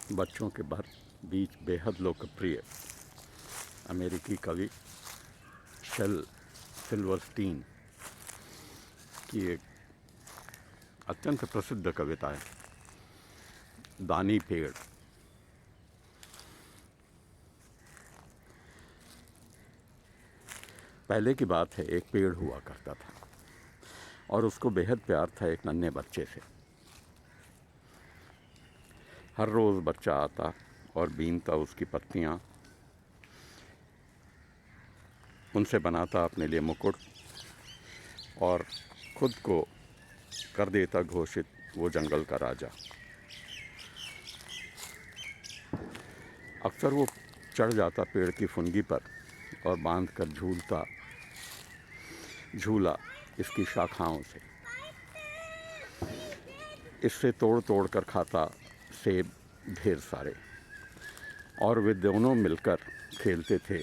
बच्चों के बीच बेहद लोकप्रिय अमेरिकी कवि शेल सिल्वरस्टीन की एक अत्यंत प्रसिद्ध कविता है, दानी पेड़। पहले की बात है, एक पेड़ हुआ करता था और उसको बेहद प्यार था एक नन्हे बच्चे से। हर रोज़ बच्चा आता और बीनता उसकी पत्तियाँ, उनसे बनाता अपने लिए मुकुट और खुद को कर देता घोषित वो जंगल का राजा। अक्सर वो चढ़ जाता पेड़ की फुनगी पर और बांध कर झूला इसकी शाखाओं से। इससे तोड़ तोड़ कर खाता सेब ढेर सारे, और वे दोनों मिलकर खेलते थे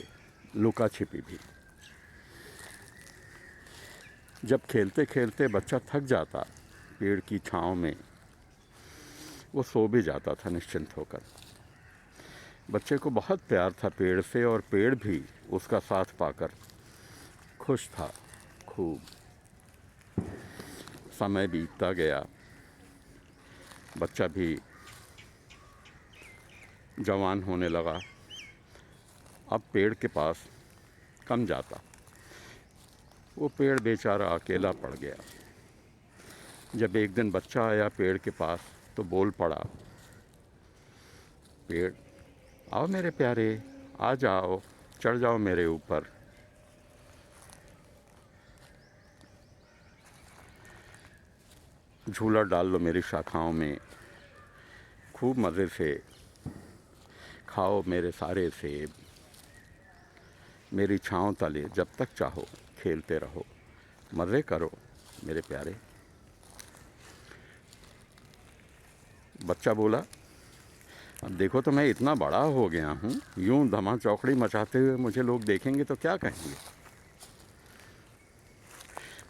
लुका छिपी भी। जब खेलते खेलते बच्चा थक जाता पेड़ की छांव में, वो सो भी जाता था निश्चिंत होकर। बच्चे को बहुत प्यार था पेड़ से, और पेड़ भी उसका साथ पाकर खुश था खूब। समय बीतता गया, बच्चा भी जवान होने लगा। अब पेड़ के पास कम जाता। वो पेड़ बेचारा अकेला पड़ गया। जब एक दिन बच्चा आया पेड़ के पास तो बोल पड़ा, पेड़ आओ मेरे प्यारे, आ जाओ, चढ़ जाओ मेरे ऊपर। झूला डाल लो मेरी शाखाओं में, खूब मज़े से खाओ मेरे सारे सेब। मेरी छाँव तले जब तक चाहो खेलते रहो, मज़े करो मेरे प्यारे। बच्चा बोला, अब देखो तो मैं इतना बड़ा हो गया हूँ, यूं धमा चौकड़ी मचाते हुए मुझे लोग देखेंगे तो क्या कहेंगे।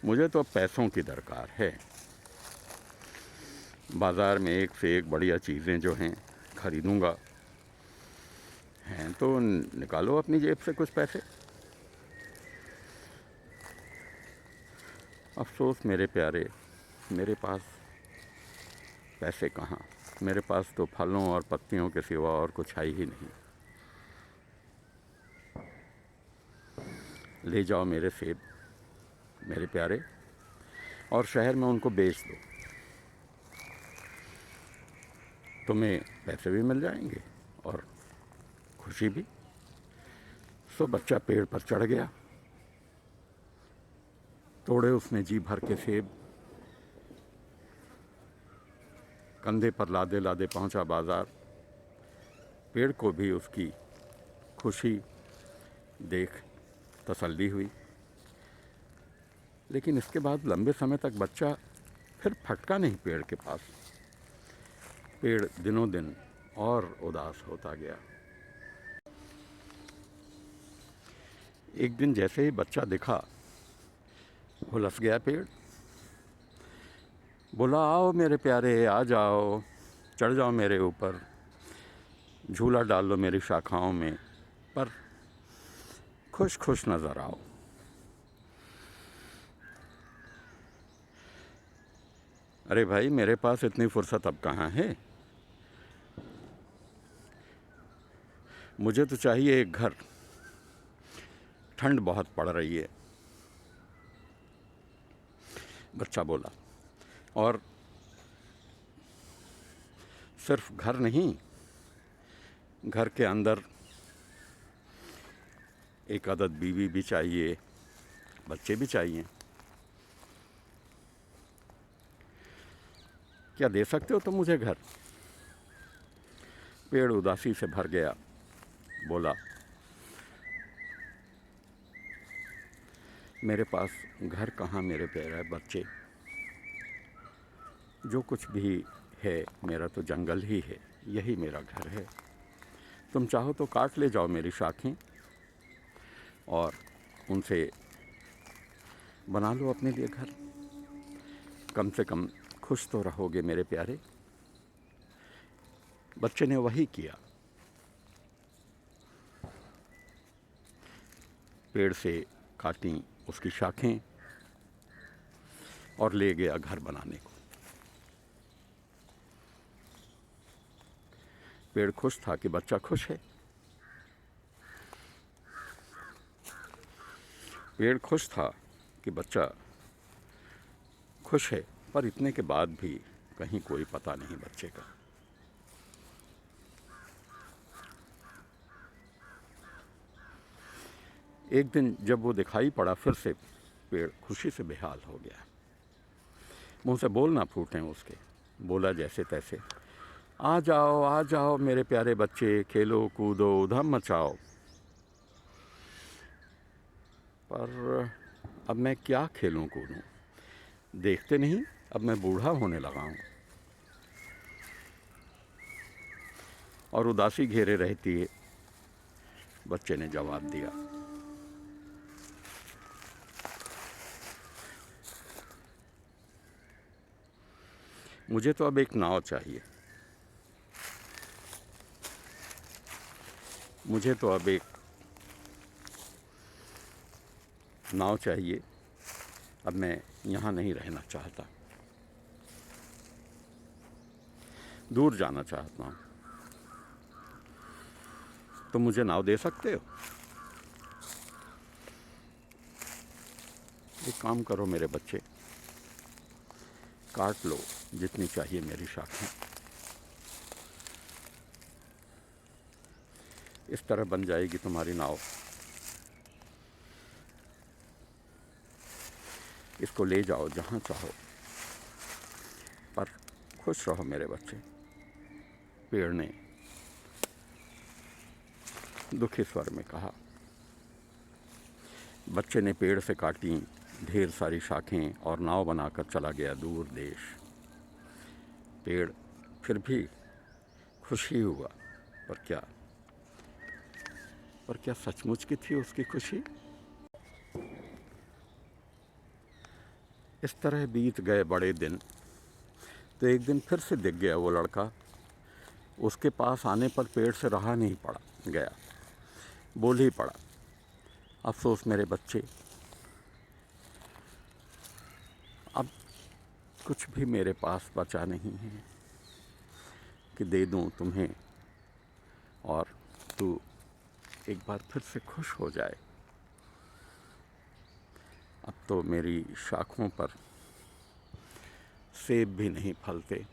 मुझे तो अब पैसों की दरकार है। बाज़ार में एक से एक बढ़िया चीज़ें जो हैं खरीदूँगा। हैं तो निकालो अपनी जेब से कुछ पैसे। अफसोस मेरे प्यारे, मेरे पास पैसे कहाँ। मेरे पास तो फलों और पत्तियों के सिवा और कुछ है ही नहीं। ले जाओ मेरे सेब मेरे प्यारे, और शहर में उनको बेच दो, तुम्हें पैसे भी मिल जाएंगे और खुशी भी। सो बच्चा पेड़ पर चढ़ गया, तोड़े उसने जी भर के सेब, कंधे पर लादे लादे पहुंचा बाजार। पेड़ को भी उसकी खुशी देख तसल्ली हुई। लेकिन इसके बाद लंबे समय तक बच्चा फिर फटका नहीं पेड़ के पास। पेड़ दिनों दिन और उदास होता गया। एक दिन जैसे ही बच्चा दिखा, हुलस गया पेड़। बोला, आओ मेरे प्यारे, आ जाओ, चढ़ जाओ मेरे ऊपर, झूला डाल लो मेरी शाखाओं में, पर खुश खुश नज़र आओ। अरे भाई, मेरे पास इतनी फुर्सत अब कहाँ है। मुझे तो चाहिए एक घर, ठंड बहुत पड़ रही है। बच्चा बोला, और सिर्फ घर नहीं, घर के अंदर एक आदत बीवी भी चाहिए, बच्चे भी चाहिए। क्या दे सकते हो तुम मुझे घर? पेड़ उदासी से भर गया। बोला, मेरे पास घर कहाँ मेरे प्यारे बच्चे, जो कुछ भी है मेरा तो जंगल ही है, यही मेरा घर है। तुम चाहो तो काट ले जाओ मेरी शाखें और उनसे बना लो अपने लिए घर। कम से कम खुश तो रहोगे मेरे प्यारे। बच्चे ने वही किया। पेड़ से काटी उसकी शाखें और ले गया घर बनाने को। पेड़ खुश था कि बच्चा खुश है। पेड़ खुश था कि बच्चा खुश है, पर इतने के बाद भी कहीं कोई पता नहीं बच्चे का। एक दिन जब वो दिखाई पड़ा फिर से, पेड़ खुशी से बेहाल हो गया। मुंह से बोल ना फूटे उसके। बोला जैसे तैसे, आ जाओ मेरे प्यारे बच्चे, खेलो कूदो उधम मचाओ। पर अब मैं क्या खेलूं कूदूं? देखते नहीं अब मैं बूढ़ा होने लगा हूं। और उदासी घेरे रहती है। बच्चे ने जवाब दिया, मुझे तो अब एक नाव चाहिए। मुझे तो अब एक नाव चाहिए। अब मैं यहाँ नहीं रहना चाहता, दूर जाना चाहता हूँ। तुम मुझे नाव दे सकते हो? एक काम करो मेरे बच्चे, काट लो जितनी चाहिए मेरी शाखें। इस तरह बन जाएगी तुम्हारी नाव। इसको ले जाओ जहाँ चाहो, पर खुश रहो मेरे बच्चे। पेड़ ने दुखी स्वर में कहा। बच्चे ने पेड़ से काटी ढेर सारी शाखें और नाव बनाकर चला गया दूर देश। पेड़ फिर भी खुश ही हुआ, पर क्या सचमुच की थी उसकी खुशी? इस तरह बीत गए बड़े दिन। तो एक दिन फिर से दिख गया वो लड़का। उसके पास आने पर पेड़ से रहा नहीं पड़ा गया, बोल ही पड़ा, अफसोस मेरे बच्चे, अब कुछ भी मेरे पास बचा नहीं है कि दे दूं तुम्हें और तू एक बार फिर से खुश हो जाए। अब तो मेरी शाखों पर सेब भी नहीं फलते।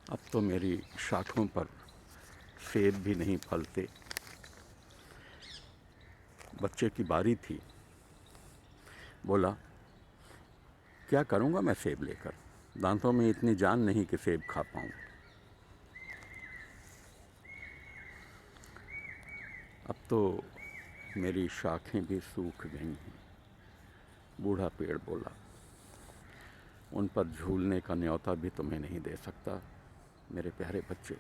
अब तो मेरी शाखों पर सेब भी नहीं फलते। बच्चे की बारी थी। बोला, क्या करूँगा मैं सेब लेकर? दांतों में इतनी जान नहीं कि सेब खा पाऊँ। अब तो मेरी शाखें भी सूख गई हैं। बूढ़ा पेड़ बोला, उन पर झूलने का न्योता भी तुम्हें नहीं दे सकता मेरे प्यारे बच्चे।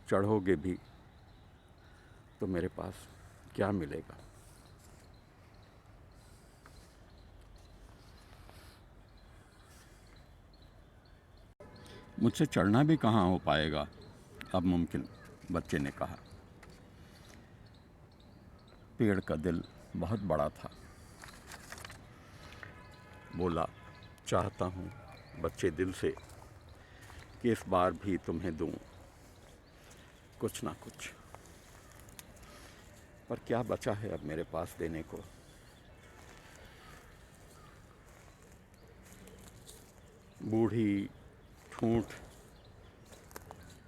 चढ़ोगे भी तो मेरे पास क्या मिलेगा? मुझसे चढ़ना भी कहाँ हो पाएगा अब मुमकिन, बच्चे ने कहा। पेड़ का दिल बहुत बड़ा था। बोला, चाहता हूँ बच्चे दिल से कि इस बार भी तुम्हें दूँ कुछ ना कुछ, पर क्या बचा है अब मेरे पास देने को? बूढ़ी ठूंठ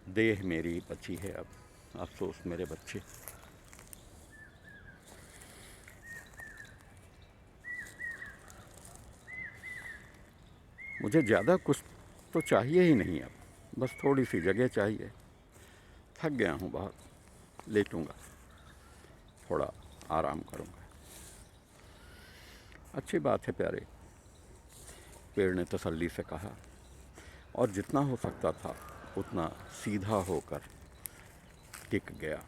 देह मेरी बची है अब, अफसोस मेरे बच्चे। मुझे ज़्यादा कुछ तो चाहिए ही नहीं अब, बस थोड़ी सी जगह चाहिए। थक गया हूँ बहुत, लेटूँगा, थोड़ा आराम करूँगा। अच्छी बात है प्यारे, पेड़ ने तसल्ली से कहा, और जितना हो सकता था उतना सीधा होकर टिक गया।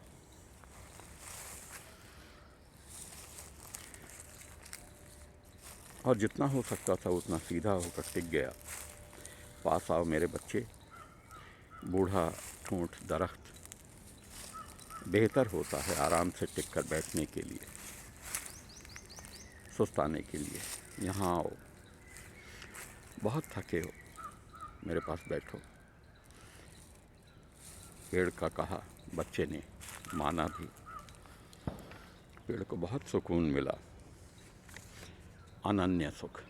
और जितना हो सकता था उतना सीधा होकर टिक गया। पास आओ मेरे बच्चे, बूढ़ा ठूंठ दरख्त बेहतर होता है आराम से टिक कर बैठने के लिए, सुस्ताने के लिए। यहाँ आओ, बहुत थके हो, मेरे पास बैठो। पेड़ का कहा बच्चे ने माना भी। पेड़ को बहुत सुकून मिला, अनन्य सुख।